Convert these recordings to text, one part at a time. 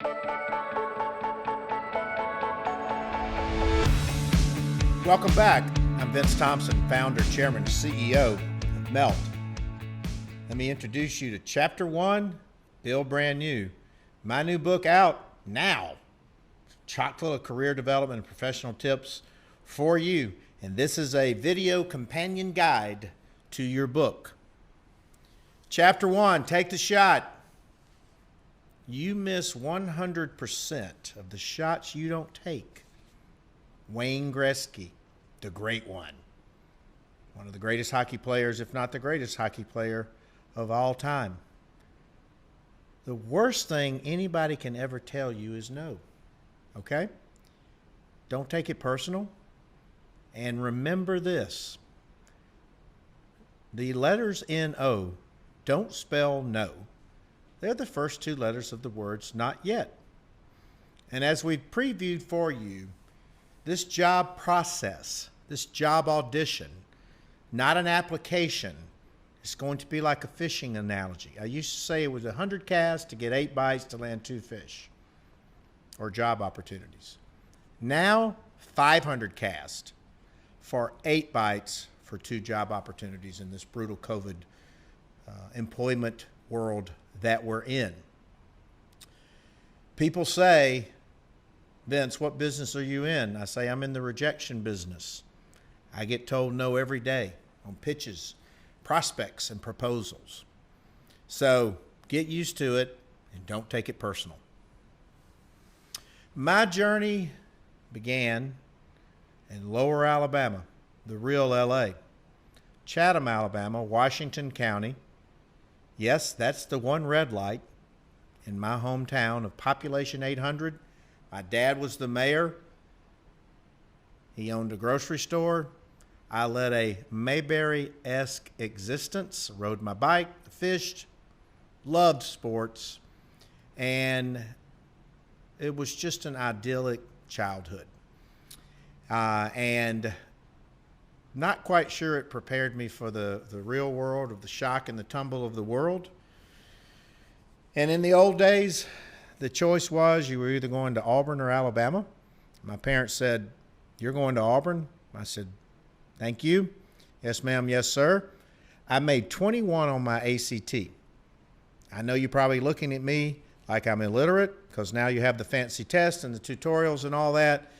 Welcome back. I'm Vince Thompson, founder, chairman, CEO of Melt. Let me introduce you to Chapter 1, Build Brand New. My new book out now. Chock full of career development and professional tips for you. And this is a video companion guide to your book. Chapter 1, take the shot. You miss 100% of the shots you don't take. Wayne Gretzky, the great one of the greatest hockey players, if not the greatest hockey player of all time. The worst thing anybody can ever tell you is no, okay? Don't take it personal. And remember this, the letters N-O don't spell no. They're the first two letters of the words not yet. And as we've previewed for you, this job process, this job audition, not an application, is going to be like a fishing analogy. I used to say it was 100 casts to get 8 bites to land 2 fish, or job opportunities. Now, 500 casts for 8 bites for 2 job opportunities in this brutal COVID employment world that we're in. People say, Vince, what business are you in? I say, I'm in the rejection business. I get told no every day on pitches, prospects, and proposals. So get used to it and don't take it personal. My journey began in Lower Alabama, the real LA. Chatham, Alabama, Washington County. Yes, that's the one red light in my hometown of population 800. My dad was the mayor. He owned a grocery store. I led a Mayberry-esque existence, rode my bike, fished, loved sports, and it was just an idyllic childhood. And not quite sure it prepared me for the real world of the shock and the tumble of the world. And in the old days, the choice was you were either going to Auburn or Alabama. My parents said, "You're going to Auburn?" I said, "Thank you. Yes, ma'am. Yes, sir." I made 21 on my ACT. I know you're probably looking at me like I'm illiterate because now you have the fancy tests and the tutorials and all that.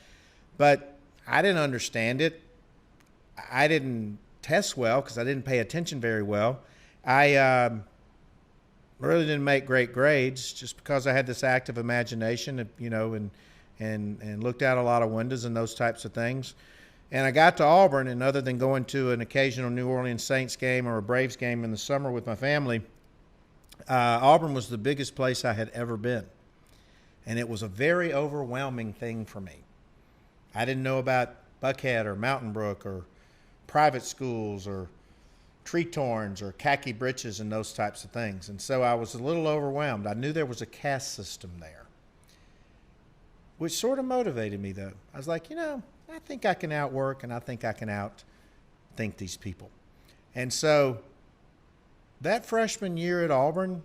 But I didn't understand it. I didn't test well because I didn't pay attention very well. I really didn't make great grades just because I had this active imagination, and looked out a lot of windows and those types of things. And I got to Auburn, and other than going to an occasional New Orleans Saints game or a Braves game in the summer with my family, Auburn was the biggest place I had ever been. And it was a very overwhelming thing for me. I didn't know about Buckhead or Mountain Brook or private schools or Treatorns or khaki britches and those types of things. And so I was a little overwhelmed. I knew there was a caste system there, which sort of motivated me, though. I was like, I think I can outwork and I think I can outthink these people. And so that freshman year at Auburn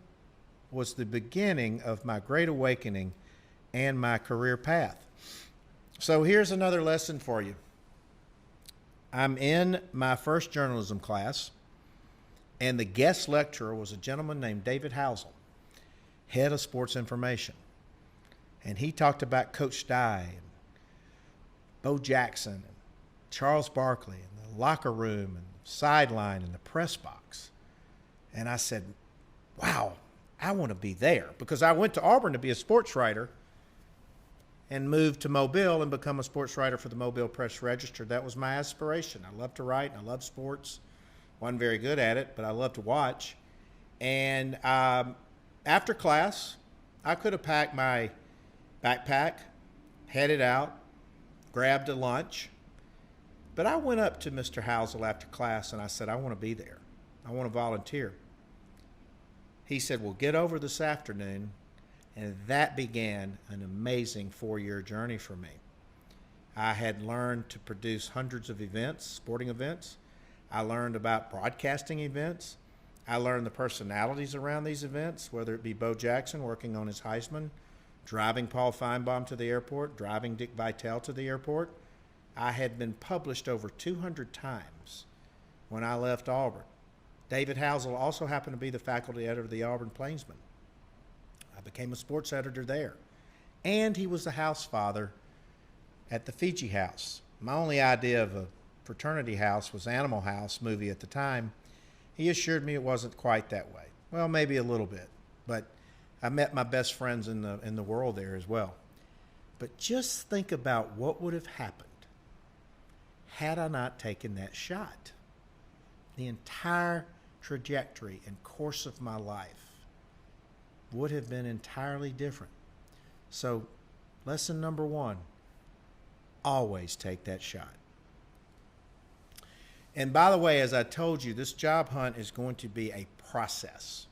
was the beginning of my great awakening and my career path. So here's another lesson for you. I'm in my first journalism class, and the guest lecturer was a gentleman named David Housel, head of sports information. And he talked about Coach Dye and Bo Jackson and Charles Barkley and the locker room and the sideline and the press box. And I said, wow, I want to be there, because I went to Auburn to be a sports writer and moved to Mobile and become a sports writer for the Mobile Press Register. That was my aspiration. I love to write and I love sports. Wasn't very good at it, but I love to watch. And after class, I could have packed my backpack, headed out, grabbed a lunch. But I went up to Mr. Housel after class and I said, I want to be there. I want to volunteer. He said, well, get over this afternoon. And that began an amazing 4-year journey for me. I had learned to produce hundreds of events, sporting events. I learned about broadcasting events. I learned the personalities around these events, whether it be Bo Jackson working on his Heisman driving Paul Feinbaum to the airport, driving Dick Vitale to the airport. I had been published over 200 times when I left Auburn. David Housel also happened to be the faculty editor of the Auburn Plainsman. I became a sports editor there. And he was the house father at the Fiji House. My only idea of a fraternity house was Animal House movie at the time. He assured me it wasn't quite that way. Well, maybe a little bit, but I met my best friends in the world there as well. But just think about what would have happened had I not taken that shot. The entire trajectory and course of my life would have been entirely different. So, lesson number 1, always take that shot. And by the way, as I told you, this job hunt is going to be a process,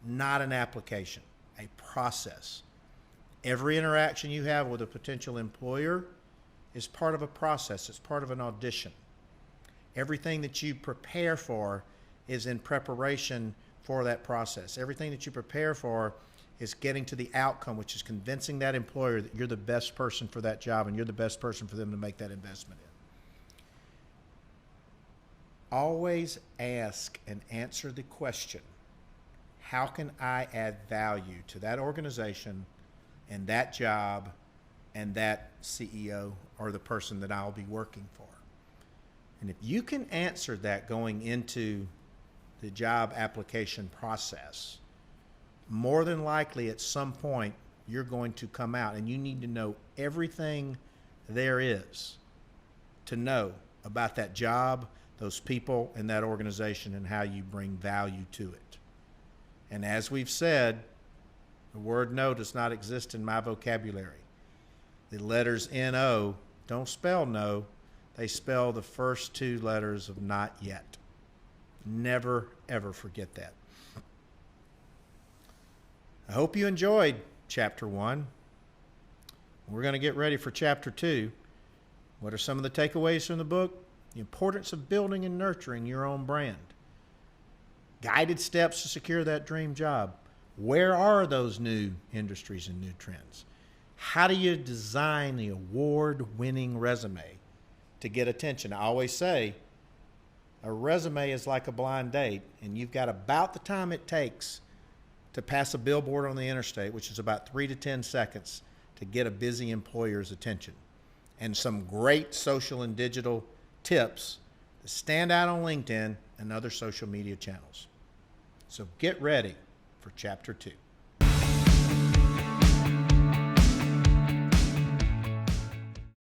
not an application, a process. Every interaction you have with a potential employer is part of a process. It's part of an audition. Everything that you prepare for is in preparation for that process. Everything that you prepare for is getting to the outcome, which is convincing that employer that you're the best person for that job and you're the best person for them to make that investment in. Always ask and answer the question, how can I add value to that organization and that job and that CEO or the person that I'll be working for? And if you can answer that going into the job application process, more than likely at some point you're going to come out and you need to know everything there is to know about that job, those people, and that organization and how you bring value to it. And as we've said, the word no does not exist in my vocabulary. The letters N-O don't spell no. They spell the first 2 letters of not yet. Never, ever forget that. I hope you enjoyed Chapter 1. We're going to get ready for Chapter 2. What are some of the takeaways from the book? The importance of building and nurturing your own brand. Guided steps to secure that dream job. Where are those new industries and new trends? How do you design the award-winning resume to get attention? I always say a resume is like a blind date, and you've got about the time it takes to pass a billboard on the interstate, which is about 3 to 10 seconds, to get a busy employer's attention. And some great social and digital tips to stand out on LinkedIn and other social media channels. So get ready for Chapter 2.